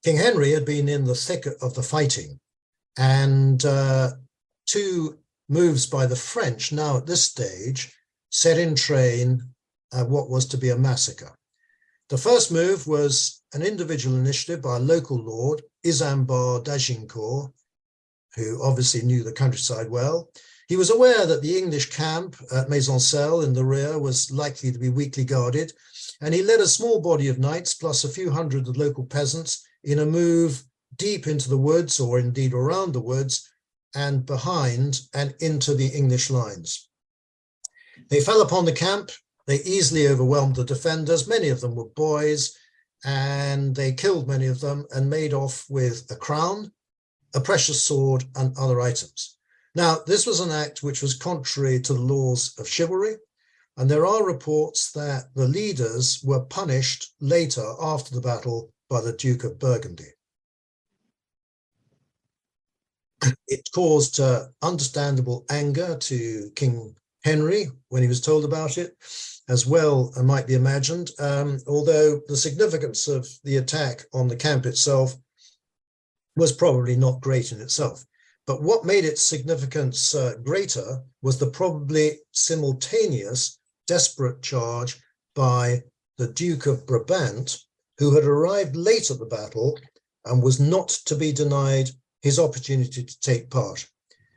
King Henry had been in the thick of the fighting, and two moves by the French now at this stage set in train what was to be a massacre. The first move was an individual initiative by a local lord, Isambard d'Agincourt, who obviously knew the countryside well. He was aware that the English camp at Maisoncelles in the rear was likely to be weakly guarded, and he led a small body of knights plus a few hundred of local peasants in a move deep into the woods, or indeed around the woods, and behind and into the English lines. They fell upon the camp. They easily overwhelmed the defenders. Many of them were boys, and they killed many of them and made off with a crown, a precious sword, and other items. Now, this was an act which was contrary to the laws of chivalry, and there are reports that the leaders were punished later after the battle by the Duke of Burgundy. It caused understandable anger to King Henry when he was told about it, as well might be imagined, although the significance of the attack on the camp itself was probably not great in itself. But what made its significance greater was the probably simultaneous desperate charge by the Duke of Brabant, who had arrived late at the battle and was not to be denied his opportunity to take part.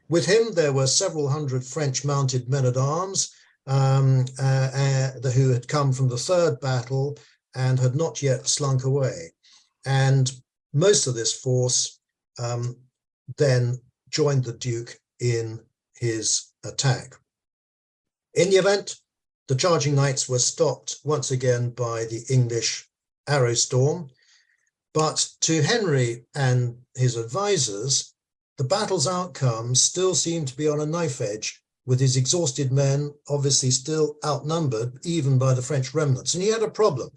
With him, there were several hundred French mounted men-at-arms who had come from the third battle and had not yet slunk away. And most of this force then joined the Duke in his attack. In the event, the charging knights were stopped once again by the English arrow storm. But to Henry and his advisors, the battle's outcome still seemed to be on a knife edge, with his exhausted men obviously still outnumbered even by the French remnants. And he had a problem,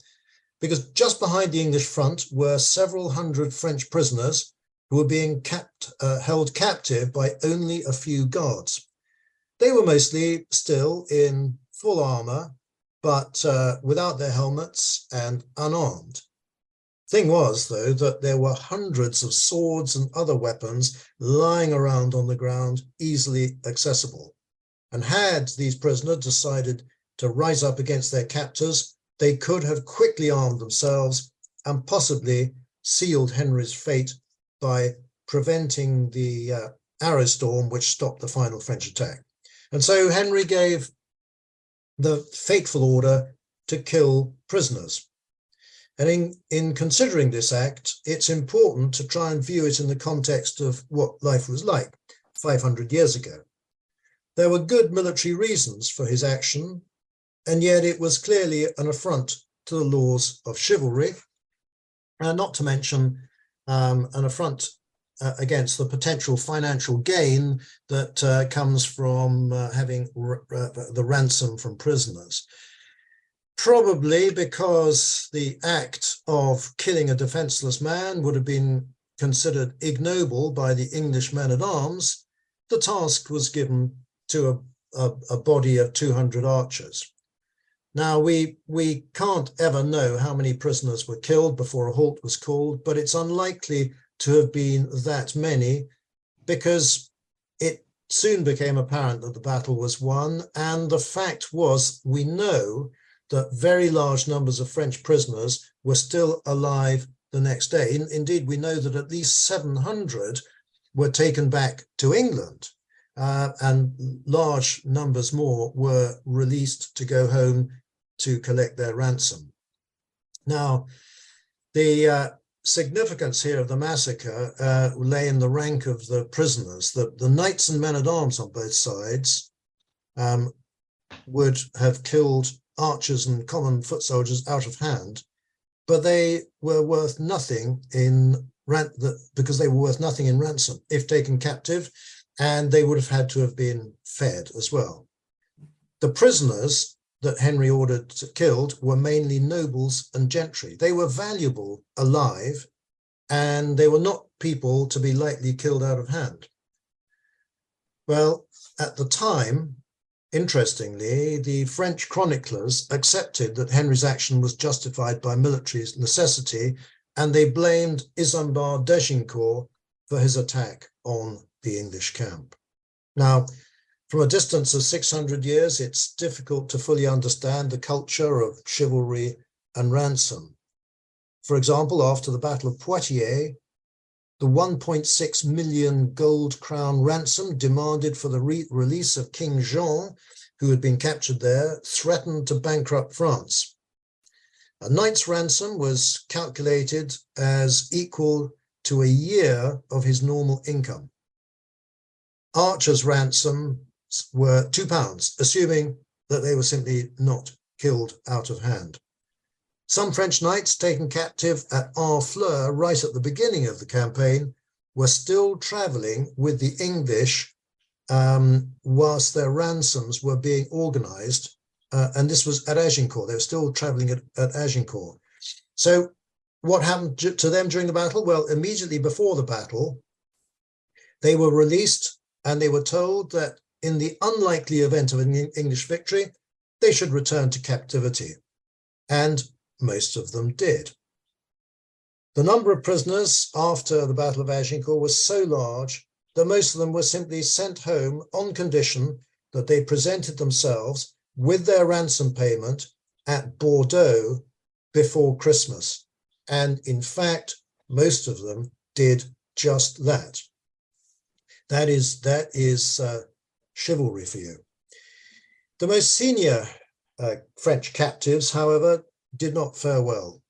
because just behind the English front were several hundred French prisoners who were being held captive by only a few guards. They were mostly still in full armor, but without their helmets and unarmed. Thing was, though, that there were hundreds of swords and other weapons lying around on the ground, easily accessible. And had these prisoners decided to rise up against their captors, they could have quickly armed themselves and possibly sealed Henry's fate by preventing the arrow storm which stopped the final French attack. And so Henry gave the fateful order to kill prisoners. And in considering this act, it's important to try and view it in the context of what life was like 500 years ago. There were good military reasons for his action, and yet it was clearly an affront to the laws of chivalry, and not to mention an affront against the potential financial gain that comes from having the ransom from prisoners. Probably because the act of killing a defenseless man would have been considered ignoble by the English men-at-arms, the task was given to a body of 200 archers. Now, we can't ever know how many prisoners were killed before a halt was called, but it's unlikely to have been that many, because it soon became apparent that the battle was won. And the fact was, we know that very large numbers of French prisoners were still alive the next day. Indeed, we know that at least 700 were taken back to England, and large numbers more were released to go home to collect their ransom. Now, the significance here of the massacre lay in the rank of the prisoners. The knights and men-at-arms on both sides would have killed archers and common foot soldiers out of hand, but they were worth nothing because they were worth nothing in ransom if taken captive, and they would have had to have been fed as well. The prisoners that Henry ordered killed were mainly nobles and gentry. They were valuable alive, and they were not people to be lightly killed out of hand. Well, at the time, interestingly, the French chroniclers accepted that Henry's action was justified by military necessity, and they blamed Isambard d'Agincourt for his attack on the English camp. Now, from a distance of 600 years, it's difficult to fully understand the culture of chivalry and ransom. For example, after the Battle of Poitiers, the 1.6 million gold crown ransom demanded for the release of King Jean, who had been captured there, threatened to bankrupt France. A knight's ransom was calculated as equal to a year of his normal income. Archers' ransoms were £2, assuming that they were simply not killed out of hand. Some French knights taken captive at Harfleur right at the beginning of the campaign were still travelling with the English whilst their ransoms were being organised, and this was at Agincourt. They were still travelling at Agincourt. So what happened to them during the battle? Well, immediately before the battle, they were released and they were told that in the unlikely event of an English victory, they should return to captivity. And most of them did. The number of prisoners after the Battle of Agincourt was so large that most of them were simply sent home on condition that they presented themselves with their ransom payment at Bordeaux before Christmas. And in fact, most of them did just that. That is chivalry for you. The most senior French captives, however, did not fare well.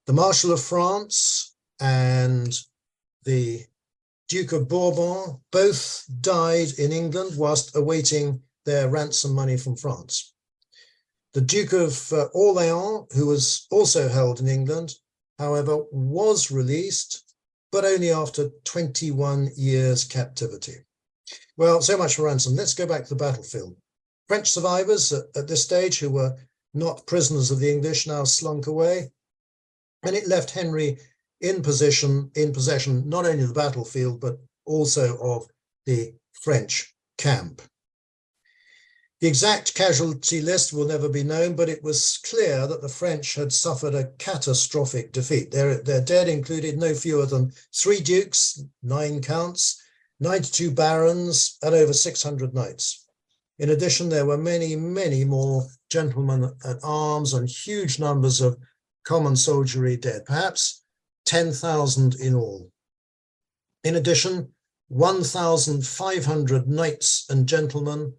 The Marshal of France and the Duke of Bourbon both died in England whilst awaiting their ransom money from France. The Duke of Orleans, who was also held in England, however, was released, but only after 21 years captivity. Well, so much for ransom. Let's go back to the battlefield. French survivors at this stage who were not prisoners of the English now slunk away, and it left Henry in possession not only of the battlefield, but also of the French camp. The exact casualty list will never be known, but it was clear that the French had suffered a catastrophic defeat. Their dead included no fewer than 3 dukes, 9 counts, 92 barons, and over 600 knights. In addition, there were many, many more gentlemen at arms and huge numbers of common soldiery dead, perhaps 10,000 in all. In addition, 1,500 knights and gentlemen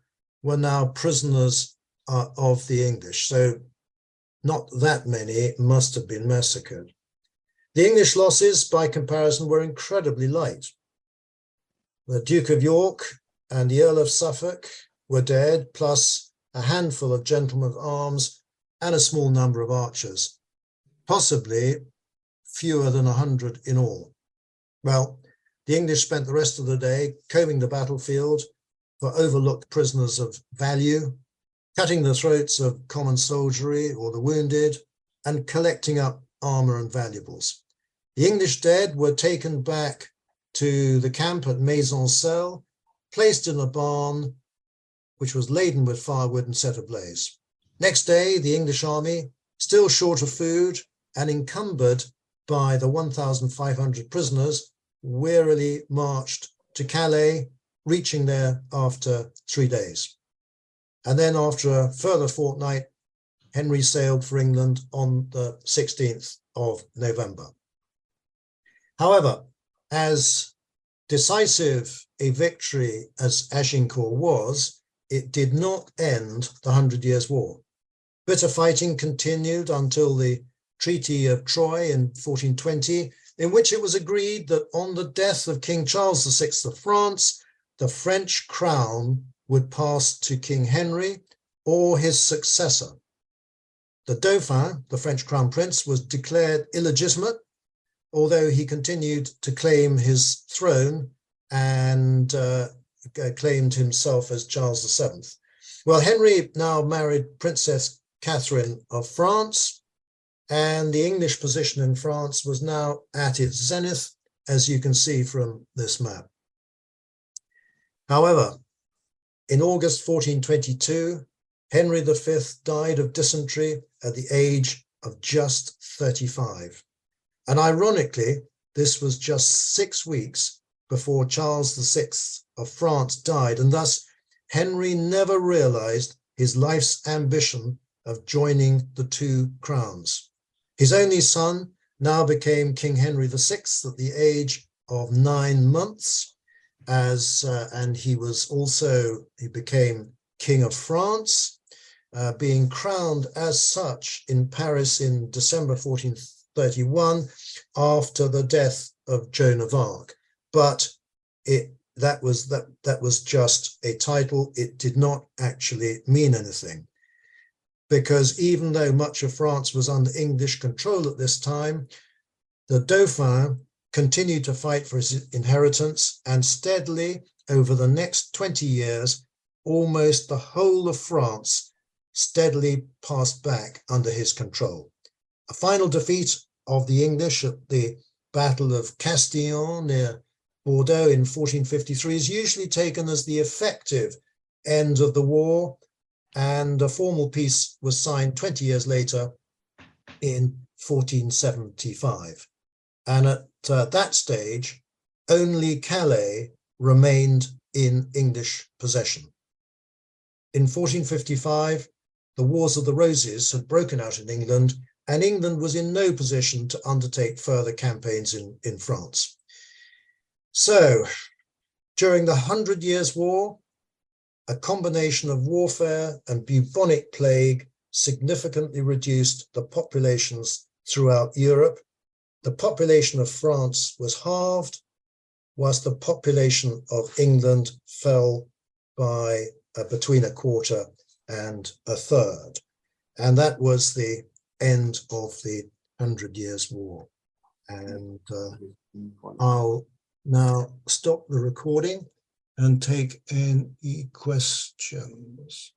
were now prisoners of the English, so not that many must have been massacred. The English losses, by comparison, were incredibly light. The Duke of York and the Earl of Suffolk were dead, plus a handful of gentlemen at arms and a small number of archers, possibly fewer than 100 in all. Well, the English spent the rest of the day combing the battlefield for overlooked prisoners of value, cutting the throats of common soldiery or the wounded, and collecting up armour and valuables. The English dead were taken back to the camp at Maisoncelles, placed in a barn which was laden with firewood and set ablaze. Next day, the English army, still short of food and encumbered by the 1,500 prisoners, wearily marched to Calais, reaching there after 3 days. And then after a further fortnight, Henry sailed for England on the 16th of November. However, as decisive a victory as Agincourt was, it did not end the 100 Years' War. Bitter fighting continued until the Treaty of Troyes in 1420, in which it was agreed that on the death of King Charles VI of France, the French crown would pass to King Henry or his successor. The Dauphin, the French crown prince, was declared illegitimate, although he continued to claim his throne and claimed himself as Charles VII. Well, Henry now married Princess Catherine of France, and the English position in France was now at its zenith, as you can see from this map. However, in August 1422, Henry V died of dysentery at the age of just 35. And ironically, this was just 6 weeks before Charles VI of France died, and thus Henry never realized his life's ambition of joining the two crowns. His only son now became King Henry VI at the age of 9 months, and he became King of France, being crowned as such in Paris in December 1431 after the death of Joan of Arc. But that was just a title. It did not actually mean anything, because even though much of France was under English control at this time, the Dauphin continued to fight for his inheritance, and steadily over the next 20 years, almost the whole of France steadily passed back under his control. A final defeat of the English at the Battle of Castillon near Bordeaux in 1453 is usually taken as the effective end of the war, and a formal peace was signed 20 years later in 1475. And at that stage, only Calais remained in English possession. In 1455, the Wars of the Roses had broken out in England, and England was in no position to undertake further campaigns in France. So, during the 100 Years' War, a combination of warfare and bubonic plague significantly reduced the populations throughout Europe. The population of France was halved, whilst the population of England fell by between a quarter and a third. And that was the end of the 100 Years' War. And I'll now stop the recording and take any questions.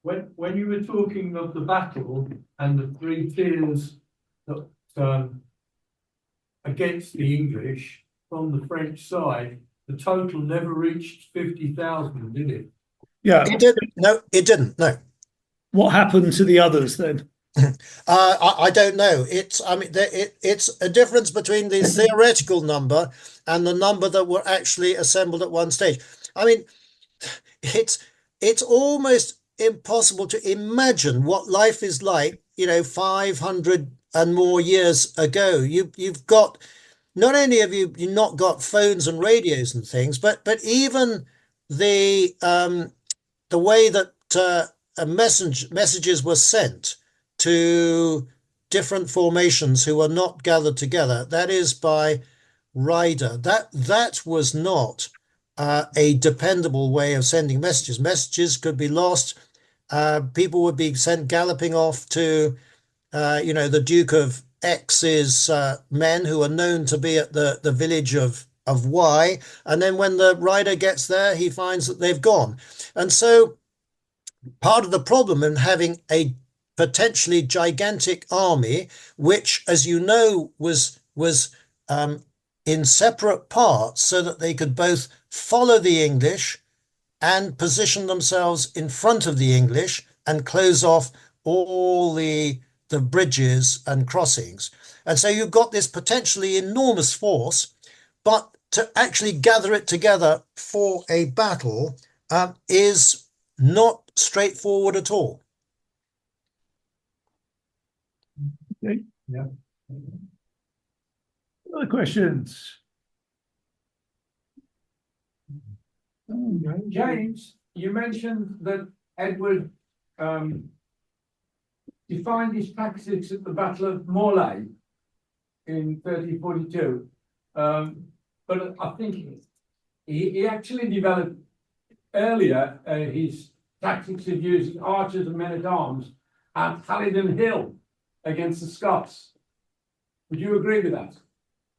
When you were talking of the battle and the three tiers that against the English from the French side, the total never reached 50,000, did it? Yeah. It didn't. No, it didn't. No. What happened to the others then? I don't know. It's a difference between the theoretical number and the number that were actually assembled at one stage. I mean, it's almost impossible to imagine what life is like, 500 and more years ago. You've got, not only have you not got phones and radios and things, but even the way that messages were sent to different formations who were not gathered together, that is by rider. That was not a dependable way of sending messages. Messages could be lost. People would be sent galloping off to, the Duke of X's men who are known to be at the village of Y. And then when the rider gets there, he finds that they've gone. And so part of the problem in having a potentially gigantic army, which, as you know, was in separate parts so that they could both follow the English and position themselves in front of the English and close off all the bridges and crossings. And so you've got this potentially enormous force, but to actually gather it together for a battle is not straightforward at all. Okay. Yeah. Other questions? James, you mentioned that Edward defined his tactics at the Battle of Morlaix in 1342, but I think he actually developed earlier his tactics of using archers and men-at-arms at Halidon Hill against the Scots. Would you agree with that?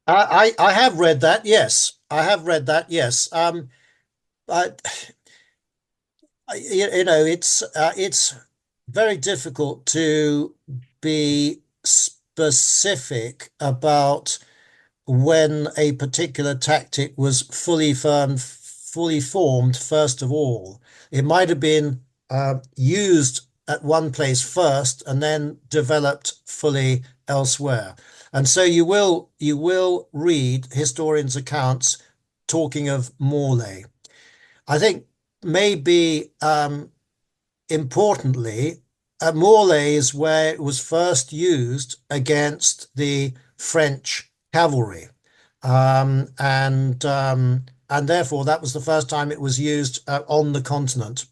I have read that, yes. I have read that, yes. It's very difficult to be specific about when a particular tactic was fully fully formed first of all. It might have been used at one place first and then developed fully elsewhere. And so you will read historians' accounts talking of Morlaix. I think maybe importantly, Morlaix is where it was first used against the French cavalry, and therefore that was the first time it was used on the continent.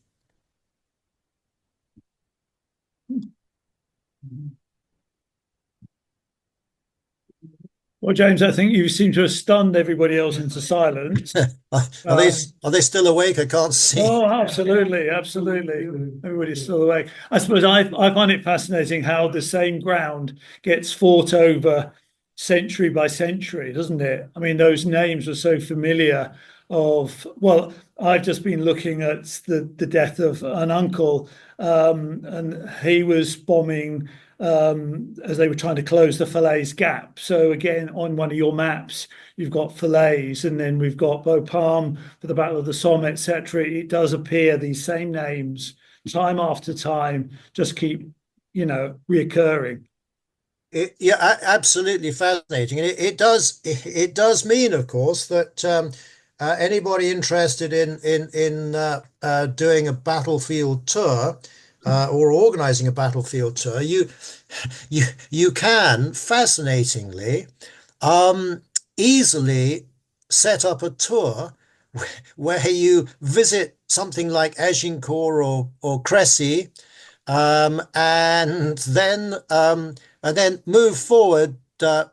Well, James, I think you seem to have stunned everybody else into silence. Are they still awake? I can't see. Oh, absolutely, absolutely. Everybody's still awake. I suppose I find it fascinating how the same ground gets fought over century by century, doesn't it? I mean, those names are so familiar. Well, I've just been looking at the death of an uncle, and he was bombing as they were trying to close the Falaise Gap. So again, on one of your maps, you've got Falaise, and then we've got Bapaume for the Battle of the Somme, etc. It does appear these same names time after time just keep, reoccurring. Yeah, absolutely fascinating. And it does mean, of course, that anybody interested in doing a battlefield tour or organizing a battlefield tour, you can fascinatingly easily set up a tour where you visit something like Agincourt or Crécy, and then move forward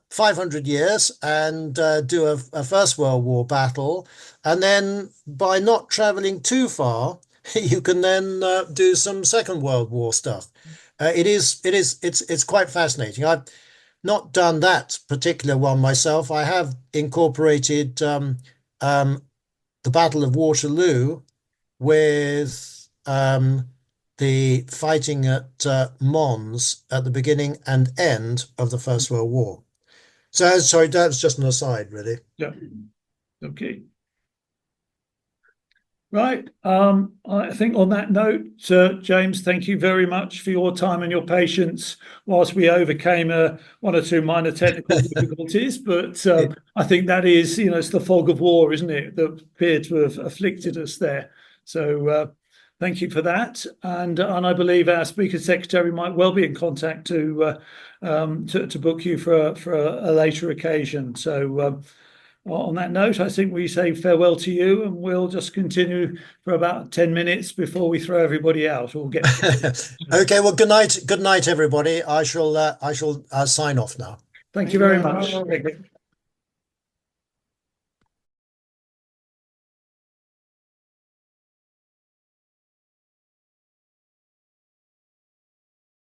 500 years and do a First World War battle, and then by not traveling too far, you can then do some Second World War stuff. It's quite fascinating. I've not done that particular one myself. I have incorporated the Battle of Waterloo with the fighting at Mons at the beginning and end of the First World War. So, sorry, that's just an aside, really. Yeah. Okay. Right. I think on that note, James, thank you very much for your time and your patience whilst we overcame one or two minor technical difficulties. But I think that is, it's the fog of war, isn't it, that appeared to have afflicted us there. So thank you for that. And I believe our Speaker Secretary might well be in contact to book you for a later occasion. So on that note, I think we say farewell to you, and we'll just continue for about 10 minutes before we throw everybody out or get. Okay, well, good night, everybody. I shall sign off now. Thank you very much.